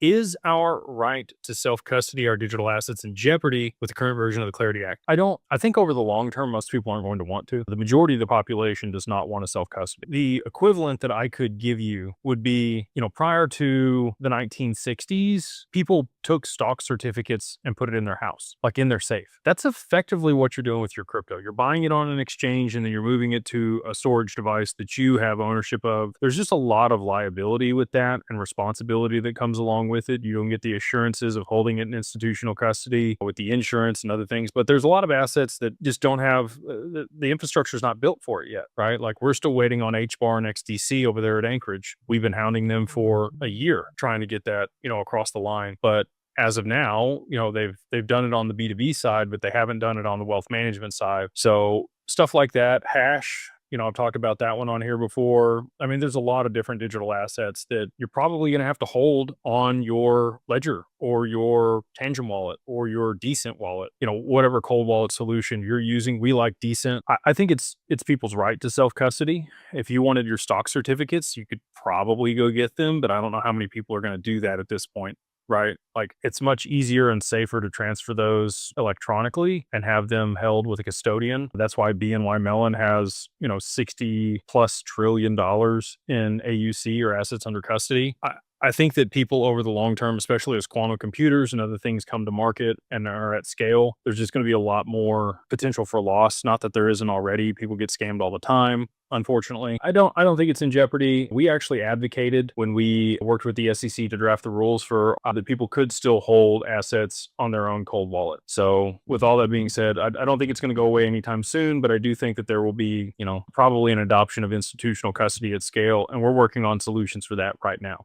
Is our right to self-custody our digital assets in jeopardy with the current version of the Clarity Act? I think over the long term, most people aren't going to want to. The majority of the population does not want to self-custody. The equivalent that I could give you would be, prior to the 1960s, people took stock certificates and put it in their house, like in their safe. That's effectively what you're doing with your crypto. You're buying it on an exchange and then you're moving it to a storage device that you have ownership of. There's just a lot of liability with that and responsibility that comes along with it. You don't get the assurances of holding it in institutional custody with the insurance and other things, but there's a lot of assets that just don't have the infrastructure is not built for it yet, right? Like we're still waiting on HBAR and XDC over there at Anchorage. We've been hounding them for a year trying to get that, across the line. But as of now, they've done it on the B2B side, but they haven't done it on the wealth management side. So stuff like that, Hash, I've talked about that one on here before. I mean, there's a lot of different digital assets that you're probably going to have to hold on your Ledger or your Tangent wallet or your Decent wallet, whatever cold wallet solution you're using. We like Decent. I think it's people's right to self-custody. If you wanted your stock certificates, you could probably go get them, but I don't know how many people are going to do that at this point. Right? Like it's much easier and safer to transfer those electronically and have them held with a custodian. That's why BNY Mellon has, 60 plus trillion dollars in AUC or assets under custody. I think that people over the long term, especially as quantum computers and other things come to market and are at scale, there's just going to be a lot more potential for loss. Not that there isn't already. People get scammed all the time. Unfortunately, I don't think it's in jeopardy. We actually advocated when we worked with the SEC to draft the rules for that people could still hold assets on their own cold wallet. So with all that being said, I don't think it's going to go away anytime soon, but I do think that there will be, probably an adoption of institutional custody at scale. And we're working on solutions for that right now.